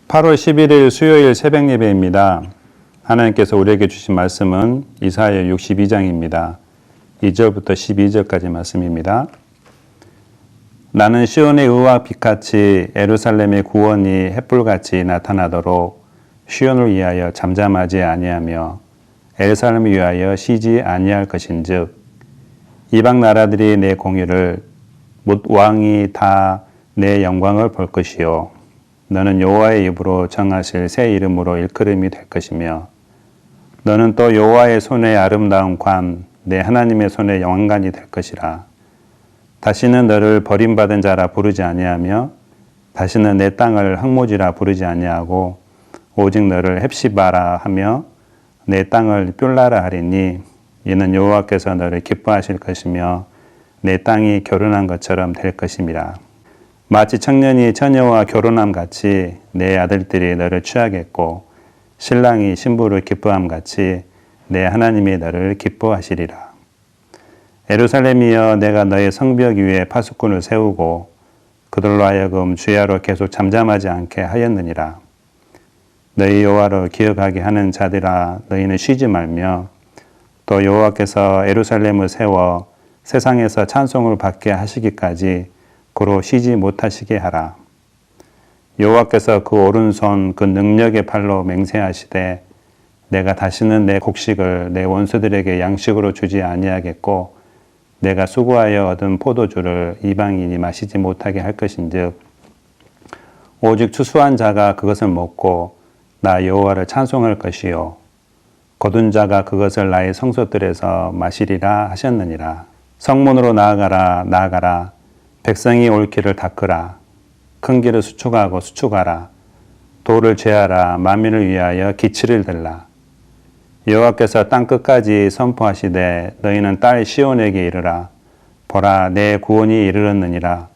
8월 11일 수요일 새벽 예배입니다. 하나님께서 우리에게 주신 말씀은 이사야 62장입니다. 2절부터 12절까지 말씀입니다. 나는 시온의 의와 빛같이 예루살렘의 구원이 햇불같이 나타나도록 시온을 위하여 잠잠하지 아니하며 예루살렘을 위하여 쉬지 아니할 것인즉 이방 나라들이 내 공의를 못 왕이 다 내 영광을 볼 것이요 너는 여호와의 입으로 정하실 새 이름으로 일컬음이 될 것이며 너는 또 여호와의 손의 아름다운 관 내 하나님의 손의 영광관이 될 것이라. 다시는 너를 버림받은 자라 부르지 아니하며 다시는 내 땅을 황무지라 부르지 아니하고 오직 너를 헵시바라 하며 내 땅을 뷸라라 하리니 이는 여호와께서 너를 기뻐하실 것이며 내 땅이 결혼한 것처럼 될 것임이라. 마치 청년이 처녀와 결혼함 같이 내 아들들이 너를 취하겠고 신랑이 신부를 기뻐함 같이 내 하나님이 너를 기뻐하시리라. 예루살렘이여 내가 너의 성벽 위에 파수꾼을 세우고 그들로 하여금 주야로 계속 잠잠하지 않게 하였느니라. 너희 여호와를 기억하게 하는 자들아 너희는 쉬지 말며 또 여호와께서 예루살렘을 세워 세상에서 찬송을 받게 하시기까지 그로 쉬지 못하시게 하라. 여호와께서 그 오른손 그 능력의 팔로 맹세하시되 내가 다시는 내 곡식을 내 원수들에게 양식으로 주지 아니하겠고 내가 수고하여 얻은 포도주를 이방인이 마시지 못하게 할 것인즉 오직 추수한 자가 그것을 먹고 나 여호와를 찬송할 것이요 거둔 자가 그것을 나의 성소들에서 마시리라 하셨느니라. 성문으로 나아가라 나아가라. 백성이 올 길을 닦으라. 큰 길을 수축하고 수축하라. 돌을 죄하라. 만민을 위하여 기치를 들라. 여호와께서 땅 끝까지 선포하시되 너희는 딸 시온에게 이르라. 보라 내 구원이 이르렀느니라.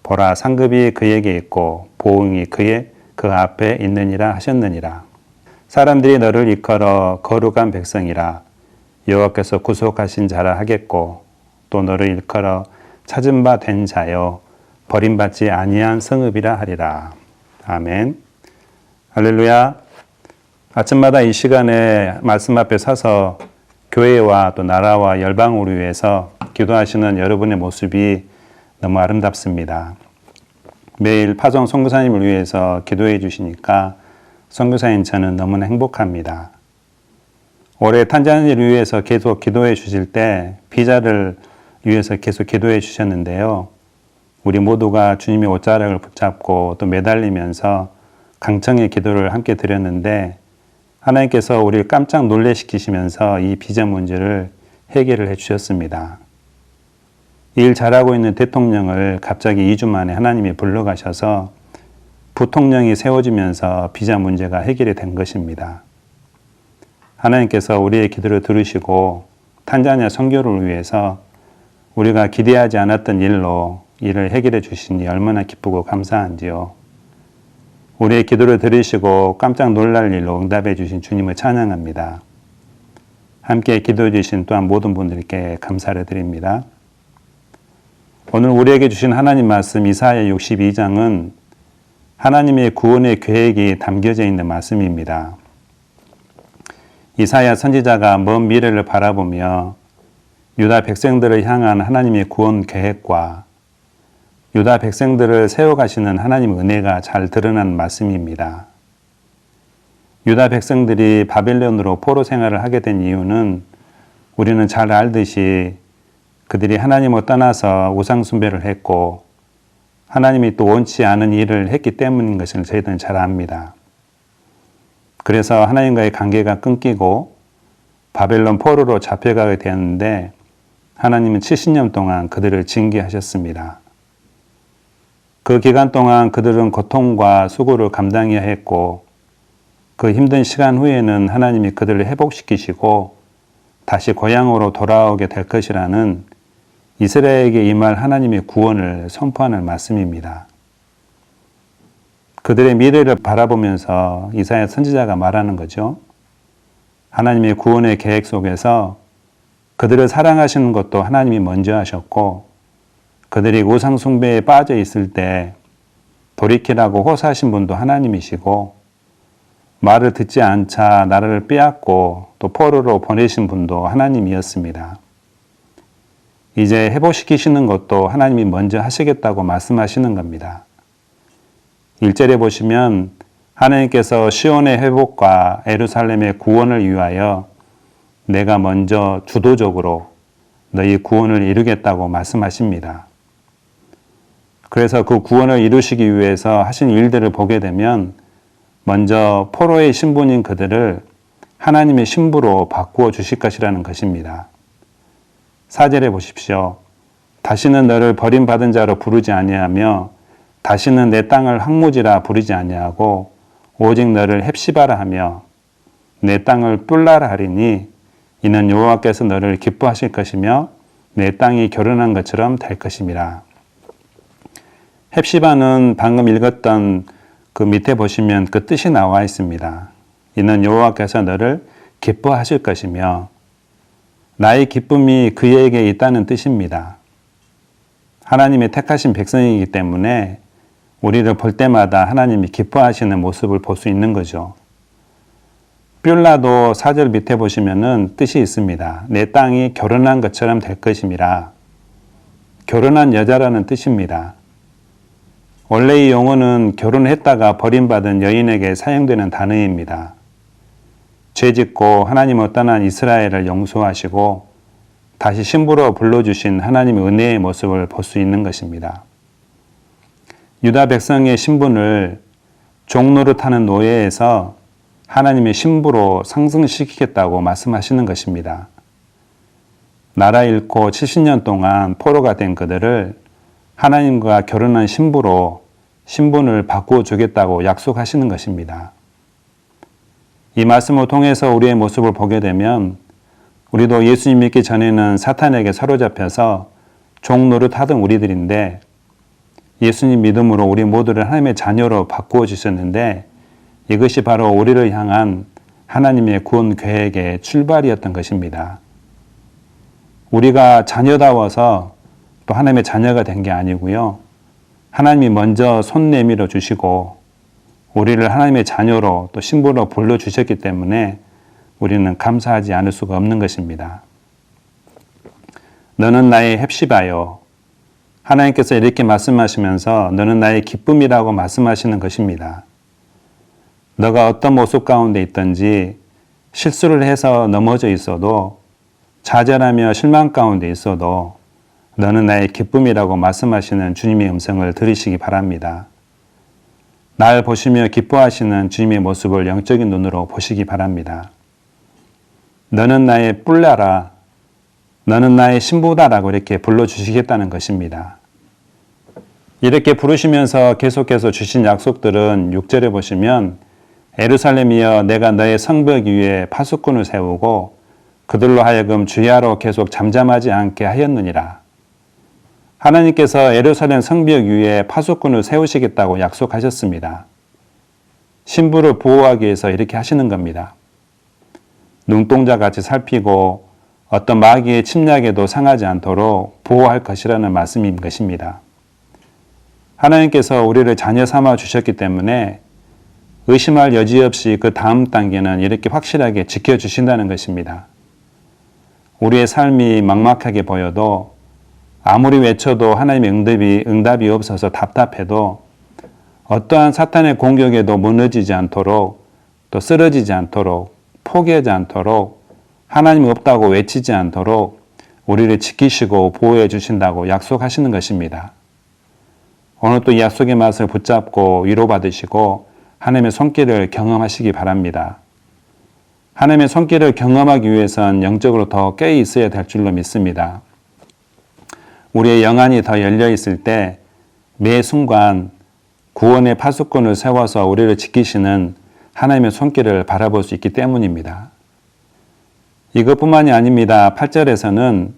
보라 상급이 그에게 있고 보응이 그 앞에 있느니라 하셨느니라. 사람들이 너를 일컬어 거룩한 백성이라. 여호와께서 구속하신 자라 하겠고 또 너를 일컬어 찾은 바 된 자여 버림받지 아니한 성읍이라 하리라. 아멘. 할렐루야. 아침마다 이 시간에 말씀 앞에 서서 교회와 또 나라와 열방을 위해서 기도하시는 여러분의 모습이 너무 아름답습니다. 매일 파송 선교사님을 위해서 기도해 주시니까 선교사인 저는 너무나 행복합니다. 올해 탄자니아를 위해서 계속 기도해 주실 때 비자를 위해서 계속 기도해 주셨는데요. 우리 모두가 주님의 옷자락을 붙잡고 또 매달리면서 강청의 기도를 함께 드렸는데 하나님께서 우리를 깜짝 놀래시키시면서 이 비자 문제를 해결을 해 주셨습니다. 일 잘하고 있는 대통령을 갑자기 2주 만에 하나님이 불러가셔서 부통령이 세워지면서 비자 문제가 해결이 된 것입니다. 하나님께서 우리의 기도를 들으시고 탄자니아 선교를 위해서 우리가 기대하지 않았던 일로 이를 해결해 주시니 얼마나 기쁘고 감사한지요. 우리의 기도를 들으시고 깜짝 놀랄 일로 응답해 주신 주님을 찬양합니다. 함께 기도해 주신 또한 모든 분들께 감사를 드립니다. 오늘 우리에게 주신 하나님 말씀 이사야 62장은 하나님의 구원의 계획이 담겨져 있는 말씀입니다. 이사야 선지자가 먼 미래를 바라보며 유다 백성들을 향한 하나님의 구원 계획과 유다 백성들을 세워가시는 하나님의 은혜가 잘 드러난 말씀입니다. 유다 백성들이 바벨론으로 포로 생활을 하게 된 이유는 우리는 잘 알듯이 그들이 하나님을 떠나서 우상 숭배를 했고 하나님이 또 원치 않은 일을 했기 때문인 것을 저희들은 잘 압니다. 그래서 하나님과의 관계가 끊기고 바벨론 포로로 잡혀가게 되었는데 하나님은 70년 동안 그들을 징계하셨습니다. 그 기간 동안 그들은 고통과 수고를 감당해야 했고 그 힘든 시간 후에는 하나님이 그들을 회복시키시고 다시 고향으로 돌아오게 될 것이라는 이스라엘에게 임할 하나님의 구원을 선포하는 말씀입니다. 그들의 미래를 바라보면서 이사야 선지자가 말하는 거죠. 하나님의 구원의 계획 속에서 그들을 사랑하시는 것도 하나님이 먼저 하셨고 그들이 우상 숭배에 빠져 있을 때 돌이키라고 호소하신 분도 하나님이시고 말을 듣지 않자 나를 빼앗고 또 포로로 보내신 분도 하나님이었습니다. 이제 회복시키시는 것도 하나님이 먼저 하시겠다고 말씀하시는 겁니다. 1절에 보시면 하나님께서 시온의 회복과 예루살렘의 구원을 위하여 내가 먼저 주도적으로 너희 구원을 이루겠다고 말씀하십니다. 그래서 그 구원을 이루시기 위해서 하신 일들을 보게 되면 먼저 포로의 신분인 그들을 하나님의 신부로 바꾸어 주실 것이라는 것입니다. 4절에 보십시오. 다시는 너를 버림받은 자로 부르지 아니하며 다시는 내 땅을 황무지라 부르지 아니하고 오직 너를 헵시바라 하며 내 땅을 뿔라라 하리니 이는 여호와께서 너를 기뻐하실 것이며 내 땅이 결혼한 것처럼 될 것임이라. 헵시바는 방금 읽었던 그 밑에 보시면 그 뜻이 나와 있습니다. 이는 여호와께서 너를 기뻐하실 것이며 나의 기쁨이 그에게 있다는 뜻입니다. 하나님의 택하신 백성이기 때문에 우리를 볼 때마다 하나님이 기뻐하시는 모습을 볼 수 있는 거죠. 뷸라도 4절 밑에 보시면은 뜻이 있습니다. 내 땅이 결혼한 것처럼 될 것임이라. 결혼한 여자라는 뜻입니다. 원래 이 용어는 결혼했다가 버림받은 여인에게 사용되는 단어입니다. 죄짓고 하나님을 떠난 이스라엘을 용서하시고 다시 신부로 불러주신 하나님의 은혜의 모습을 볼 수 있는 것입니다. 유다 백성의 신분을 종노릇하는 노예에서 하나님의 신부로 상승시키겠다고 말씀하시는 것입니다. 나라 잃고 70년 동안 포로가 된 그들을 하나님과 결혼한 신부로 신분을 바꾸어 주겠다고 약속하시는 것입니다. 이 말씀을 통해서 우리의 모습을 보게 되면 우리도 예수님 믿기 전에는 사탄에게 사로잡혀서 종 노릇하던 우리들인데 예수님 믿음으로 우리 모두를 하나님의 자녀로 바꾸어 주셨는데 이것이 바로 우리를 향한 하나님의 구원 계획의 출발이었던 것입니다. 우리가 자녀다워서 또 하나님의 자녀가 된 게 아니고요. 하나님이 먼저 손 내밀어 주시고 우리를 하나님의 자녀로 또 신부로 불러주셨기 때문에 우리는 감사하지 않을 수가 없는 것입니다. 너는 나의 헵시바요. 하나님께서 이렇게 말씀하시면서 너는 나의 기쁨이라고 말씀하시는 것입니다. 너가 어떤 모습 가운데 있든지 실수를 해서 넘어져 있어도 좌절하며 실망 가운데 있어도 너는 나의 기쁨이라고 말씀하시는 주님의 음성을 들으시기 바랍니다. 날 보시며 기뻐하시는 주님의 모습을 영적인 눈으로 보시기 바랍니다. 너는 나의 뿔라라, 너는 나의 신부다라고 이렇게 불러주시겠다는 것입니다. 이렇게 부르시면서 계속해서 주신 약속들은 6절에 보시면 예루살렘이여 내가 너의 성벽 위에 파수꾼을 세우고 그들로 하여금 주야로 계속 잠잠하지 않게 하였느니라. 하나님께서 예루살렘 성벽 위에 파수꾼을 세우시겠다고 약속하셨습니다. 신부를 보호하기 위해서 이렇게 하시는 겁니다. 눈동자같이 살피고 어떤 마귀의 침략에도 상하지 않도록 보호할 것이라는 말씀인 것입니다. 하나님께서 우리를 자녀 삼아 주셨기 때문에 의심할 여지 없이 그 다음 단계는 이렇게 확실하게 지켜주신다는 것입니다. 우리의 삶이 막막하게 보여도 아무리 외쳐도 하나님의 응답이 없어서 답답해도 어떠한 사탄의 공격에도 무너지지 않도록 또 쓰러지지 않도록 포기하지 않도록 하나님이 없다고 외치지 않도록 우리를 지키시고 보호해 주신다고 약속하시는 것입니다. 오늘 또 이 약속의 맛을 붙잡고 위로받으시고 하나님의 손길을 경험하시기 바랍니다. 하나님의 손길을 경험하기 위해선 영적으로 더 깨어 있어야 될 줄로 믿습니다. 우리의 영안이 더 열려 있을 때 매 순간 구원의 파수꾼을 세워서 우리를 지키시는 하나님의 손길을 바라볼 수 있기 때문입니다. 이것뿐만이 아닙니다. 8절에서는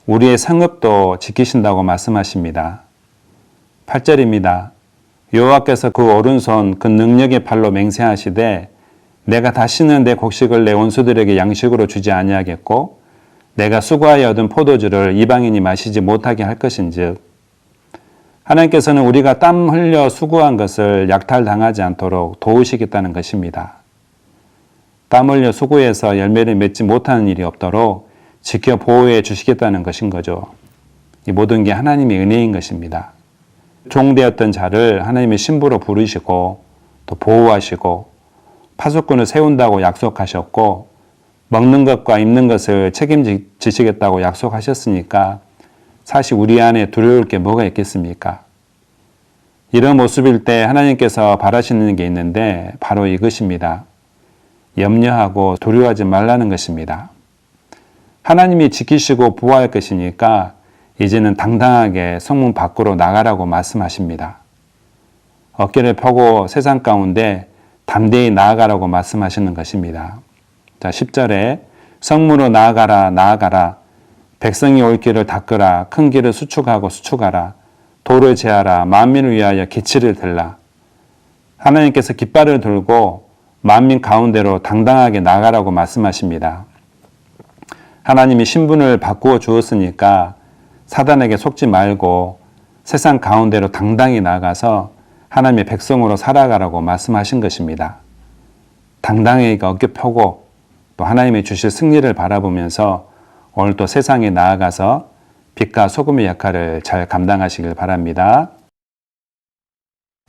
우리의 성읍도 지키신다고 말씀하십니다. 8절입니다. 여호와께서 그 오른손 그 능력의 팔로 맹세하시되 내가 다시는 내 곡식을 내 원수들에게 양식으로 주지 아니하겠고 내가 수고하여 얻은 포도주를 이방인이 마시지 못하게 할 것인즉 하나님께서는 우리가 땀 흘려 수고한 것을 약탈당하지 않도록 도우시겠다는 것입니다. 땀 흘려 수고해서 열매를 맺지 못하는 일이 없도록 지켜 보호해 주시겠다는 것인 거죠. 이 모든 게 하나님의 은혜인 것입니다. 종되었던 자를 하나님의 신부로 부르시고 또 보호하시고 파수꾼을 세운다고 약속하셨고 먹는 것과 입는 것을 책임지시겠다고 약속하셨으니까 사실 우리 안에 두려울 게 뭐가 있겠습니까? 이런 모습일 때 하나님께서 바라시는 게 있는데 바로 이것입니다. 염려하고 두려워하지 말라는 것입니다. 하나님이 지키시고 보호할 것이니까 이제는 당당하게 성문 밖으로 나가라고 말씀하십니다. 어깨를 펴고 세상 가운데 담대히 나아가라고 말씀하시는 것입니다. 자, 10절에 성문으로 나아가라 나아가라 백성이 올 길을 닦으라 큰 길을 수축하고 수축하라 도를 제하라 만민을 위하여 기치를 들라. 하나님께서 깃발을 들고 만민 가운데로 당당하게 나가라고 말씀하십니다. 하나님이 신분을 바꾸어 주었으니까 사단에게 속지 말고 세상 가운데로 당당히 나가서 하나님의 백성으로 살아가라고 말씀하신 것입니다. 당당히 어깨 펴고 또 하나님이 주실 승리를 바라보면서 오늘 또 세상에 나아가서 빛과 소금의 역할을 잘 감당하시길 바랍니다.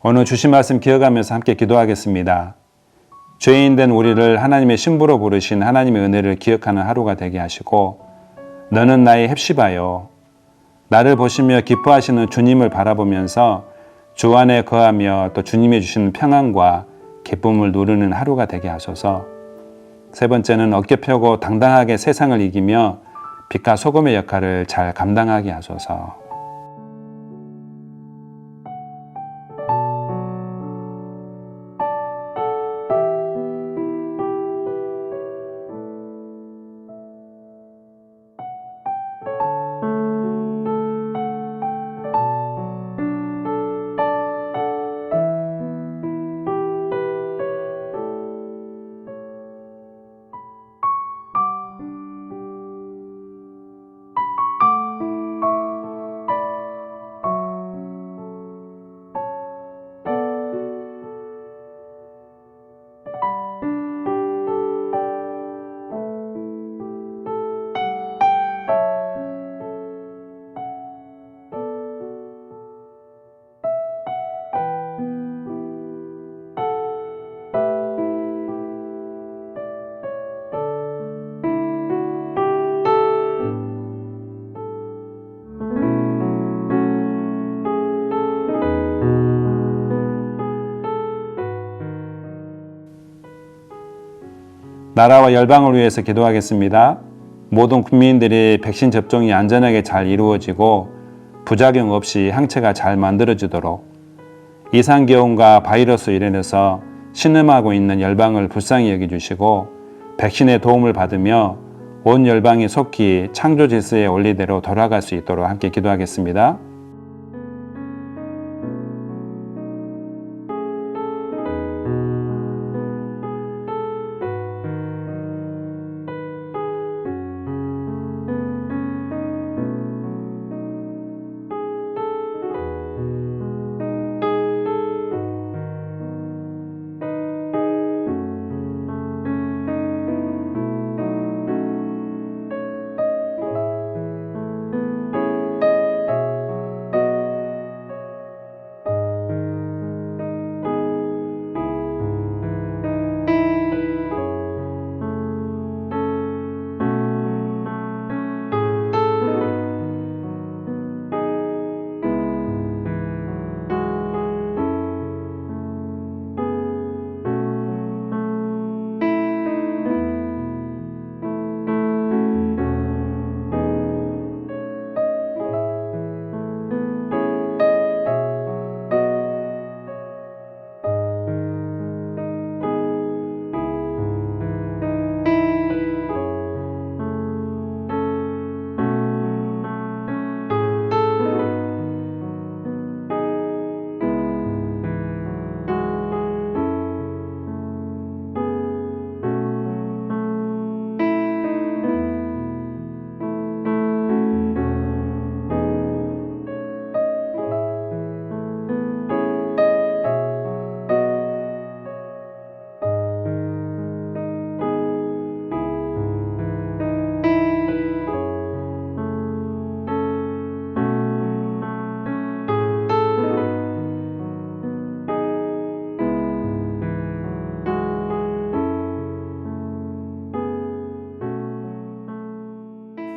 오늘 주신 말씀 기억하면서 함께 기도하겠습니다. 죄인된 우리를 하나님의 신부로 부르신 하나님의 은혜를 기억하는 하루가 되게 하시고 너는 나의 헵시바요 나를 보시며 기뻐하시는 주님을 바라보면서 주 안에 거하며 또 주님이 주시는 평안과 기쁨을 누리는 하루가 되게 하소서. 세 번째는 어깨 펴고 당당하게 세상을 이기며 빛과 소금의 역할을 잘 감당하게 하소서. 나라와 열방을 위해서 기도하겠습니다. 모든 국민들이 백신 접종이 안전하게 잘 이루어지고 부작용 없이 항체가 잘 만들어지도록 이상기온과 바이러스 로 인해서 신음하고 있는 열방을 불쌍히 여겨주시고 백신의 도움을 받으며 온 열방이 속히 창조 질서의 원리대로 돌아갈 수 있도록 함께 기도하겠습니다.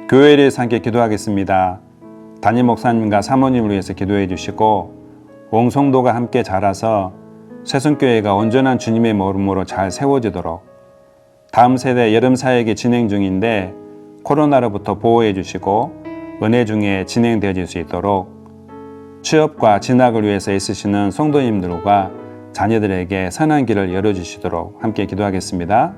교회를 위해서 함께 기도하겠습니다. 담임 목사님과 사모님을 위해서 기도해 주시고 옹성도가 함께 자라서 새순교회가 온전한 주님의 몸으로 잘 세워지도록, 다음 세대 여름 사역이 진행 중인데 코로나로부터 보호해 주시고 은혜 중에 진행되어질 수 있도록 취업과 진학을 위해서 애쓰시는 성도님들과 자녀들에게 선한 길을 열어주시도록 함께 기도하겠습니다.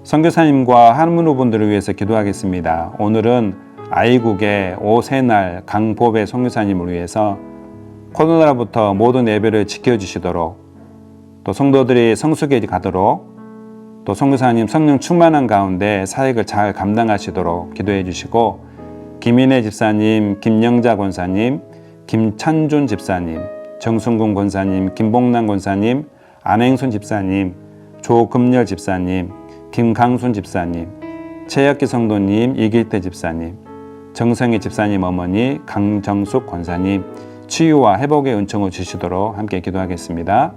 선교사님과 한문후분들을 위해서 기도하겠습니다. 오늘은 아이국의 오세날 강보배 선교사님을 위해서 코로나로부터 모든 예배를 지켜주시도록, 또 성도들이 성숙에 가도록, 또 선교사님 성령 충만한 가운데 사역을 잘 감당하시도록 기도해 주시고, 김인혜 집사님, 김영자 권사님, 김찬준 집사님, 정순근 권사님, 김봉남 권사님, 안행순 집사님, 조금열 집사님, 김강순 집사님, 최혁기 성도님, 이길태 집사님, 정성희 집사님 어머니, 강정숙 권사님, 치유와 회복의 은총을 주시도록 함께 기도하겠습니다.